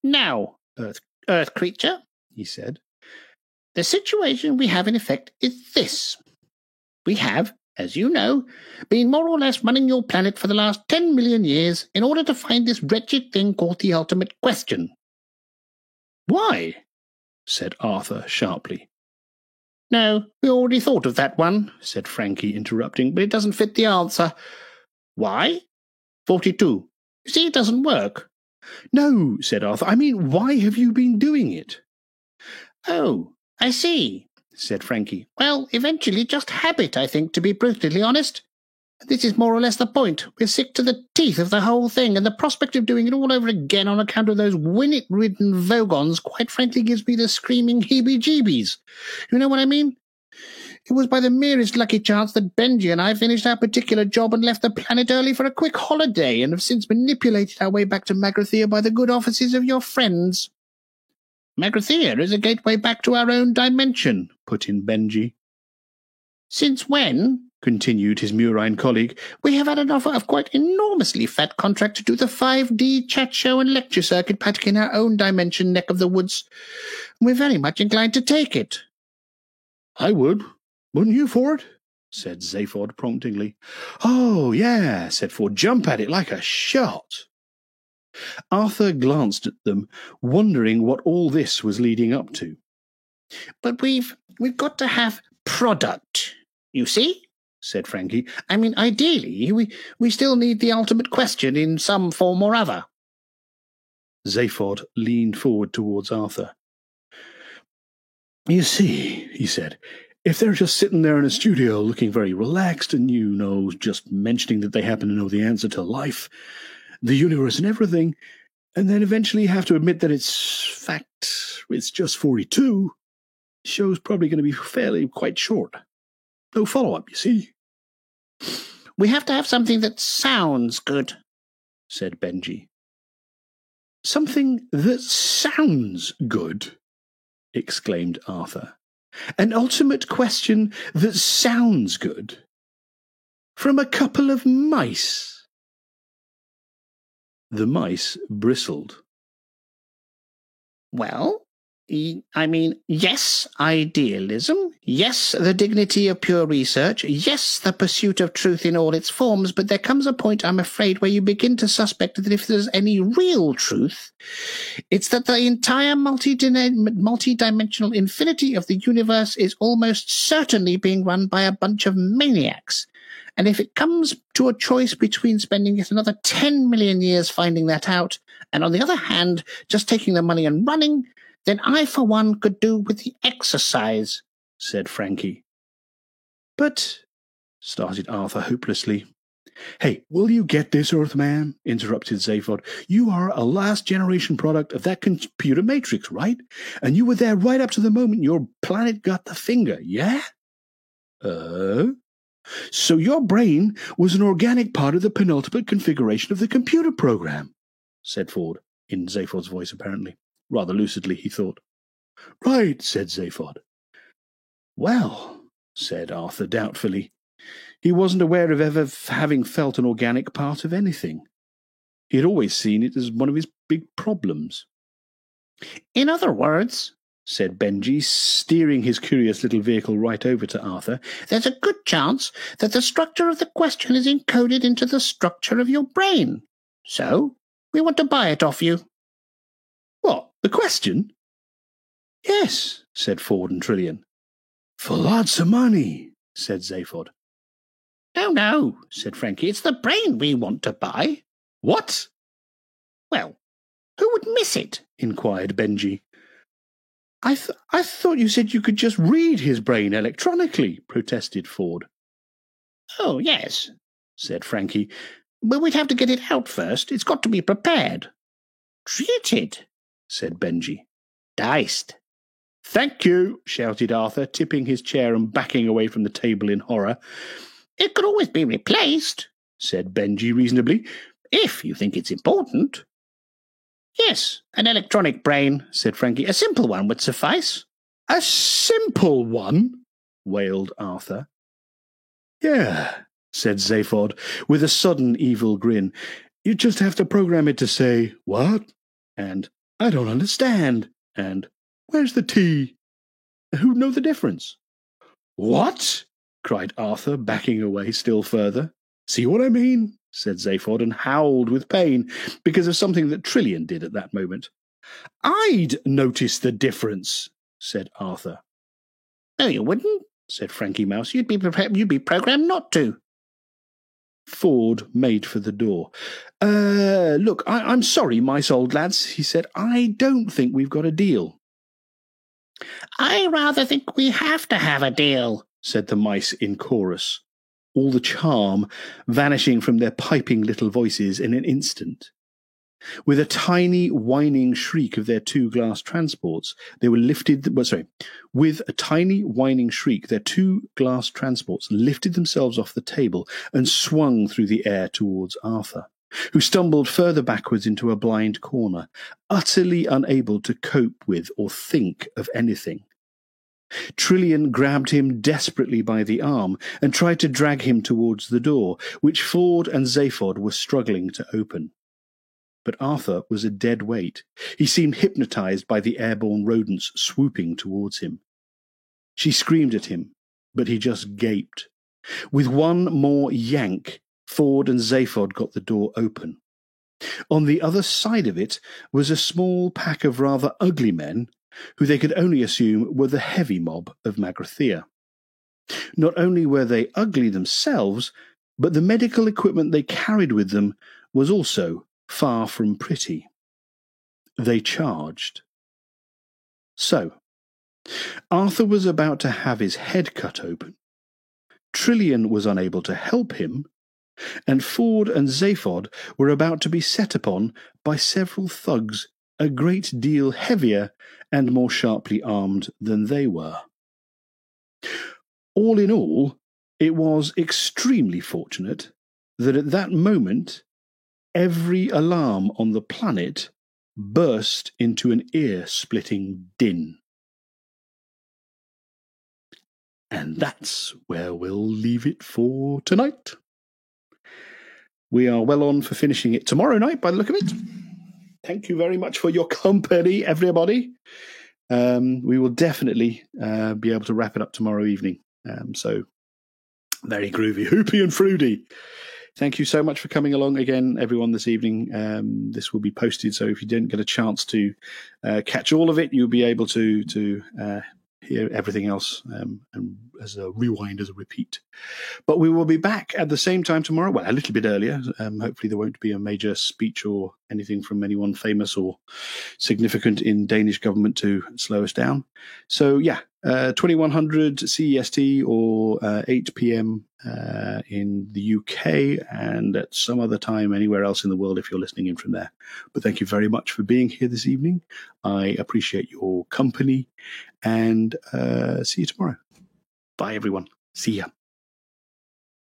B: Now, Earth creature, he said, the situation we have in effect is this. We have, as you know, been more or less running your planet for the last 10 million years in order to find this wretched thing called the ultimate question.
A: Why? Said Arthur sharply.
B: No, we already thought of that one, said Frankie, interrupting, but it doesn't fit the answer. Why? 42. You see, it doesn't work.
A: No, said Arthur. I mean, why have you been doing it?
B: Oh, I see, said Frankie. Well, eventually just habit, I think, to be brutally honest. This is more or less the point. We're sick to the teeth of the whole thing, and the prospect of doing it all over again on account of those Winnet-ridden Vogons quite frankly gives me the screaming heebie-jeebies. You know what I mean? It was by the merest lucky chance that Benji and I finished our particular job and left the planet early for a quick holiday, and have since manipulated our way back to Magrathea by the good offices of your friends. Magrathea is a gateway back to our own dimension, put in Benji. Since when, continued his murine colleague, we have had an offer of quite enormously fat contract to do the 5D chat show and lecture circuit back in our own dimension neck of the woods. We're very much inclined to take it.
A: I would. Wouldn't you, Ford? Said Zaphod promptingly. Oh, yeah, said Ford. Jump at it like a shot. Arthur glanced at them, wondering what all this was leading up to.
B: But we've got to have product, you see, said Frankie. I mean, ideally, we still need the ultimate question in some form or other.
A: Zaphod leaned forward towards Arthur. You see, he said, if they're just sitting there in a studio looking very relaxed and, just mentioning that they happen to know the answer to life, the universe and everything, and then eventually have to admit that it's just 42, the show's probably going to be quite short. No follow-up, you see.
B: We have to have something that sounds good, said Benji.
A: Something that sounds good, exclaimed Arthur. An ultimate question that sounds good. From a couple of mice. The mice bristled.
B: Well, Yes, idealism. Yes, the dignity of pure research. Yes, the pursuit of truth in all its forms. But there comes a point, I'm afraid, where you begin to suspect that if there's any real truth, it's that the entire multi-dimensional infinity of the universe is almost certainly being run by a bunch of maniacs. And if it comes to a choice between spending yet another 10 million years finding that out, and on the other hand, just taking the money and running, then I, for one, could do with the exercise, said Frankie.
A: But, started Arthur hopelessly. Hey, will you get this, Earthman? Interrupted Zaphod. You are a last-generation product of that computer matrix, right? And you were there right up to the moment your planet got the finger, yeah? So your brain was an organic part of the penultimate configuration of the computer program, said Ford, in Zaphod's voice apparently. Rather lucidly, he thought. Right, said Zaphod. Well, said Arthur doubtfully. He wasn't aware of ever having felt an organic part of anything. He had always seen it as one of his big problems.
B: In other words,
A: said Benji, steering his curious little vehicle right over to Arthur,
B: there's a good chance that the structure of the question is encoded into the structure of your brain. So, we want to buy it off you.
A: What, the question? Yes, said Ford and Trillian. For lots of money, said Zaphod.
B: No, said Frankie, it's the brain we want to buy.
A: What?
B: Well, who would miss it?
A: Inquired Benji. I thought you said you could just read his brain electronically, protested Ford.
B: Oh, yes, said Frankie. But we'd have to get it out first. It's got to be prepared. Treated, said Benji. Diced.
A: Thank you, shouted Arthur, tipping his chair and backing away from the table in horror.
B: It could always be replaced,
A: said Benji reasonably,
B: if you think it's important. Yes, an electronic brain, said Frankie. A simple one would suffice.
A: A simple one? Wailed Arthur. Yeah, said Zaphod, with a sudden evil grin. You just have to program it to say, what? And, I don't understand. And, where's the T? Who'd know the difference? What? Cried Arthur, backing away still further. See what I mean? Said Zaphod, and howled with pain because of something that Trillian did at that moment. I'd notice the difference, said Arthur.
B: No, you wouldn't, said Frankie Mouse. You'd be programmed not to.
A: Ford made for the door. Look, I'm sorry, mice old lads, he said. I don't think we've got a deal.
B: I rather think we have to have a deal,
A: said the mice in chorus, all the charm vanishing from their piping little voices in an instant. With a tiny whining shriek of their two glass transports, they were lifted. With a tiny whining shriek, their two glass transports lifted themselves off the table and swung through the air towards Arthur, who stumbled further backwards into a blind corner, utterly unable to cope with or think of anything. Trillian grabbed him desperately by the arm and tried to drag him towards the door, which Ford and Zaphod were struggling to open. But Arthur was a dead weight. He seemed hypnotized by the airborne rodents swooping towards him. She screamed at him, but he just gaped. With one more yank, Ford and Zaphod got the door open. On the other side of it was a small pack of rather ugly men, who they could only assume were the heavy mob of Magrathea. Not only were they ugly themselves, but the medical equipment they carried with them was also far from pretty. They charged. So, Arthur was about to have his head cut open. Trillian was unable to help him, and Ford and Zaphod were about to be set upon by several thugs a great deal heavier and more sharply armed than they were. All in all, it was extremely fortunate that at that moment every alarm on the planet burst into an ear-splitting din. And that's where we'll leave it for tonight. We are well on for finishing it tomorrow night, by the look of it. Thank you very much for your company, everybody. we will definitely be able to wrap it up tomorrow evening. So very groovy, hoopy and fruity. Thank you so much for coming along again, everyone, this evening. This will be posted, so if you didn't get a chance to catch all of it, you'll be able to hear everything else and as a rewind, as a repeat. But we will be back at the same time tomorrow, well, a little bit earlier. Hopefully there won't be a major speech or anything from anyone famous or significant in Danish government to slow us down. So, 2100 CEST or 8 p.m. In the UK, and at some other time anywhere else in the world if you're listening in from there. But thank you very much for being here this evening. I appreciate your company, and see you tomorrow. Bye, everyone. See ya.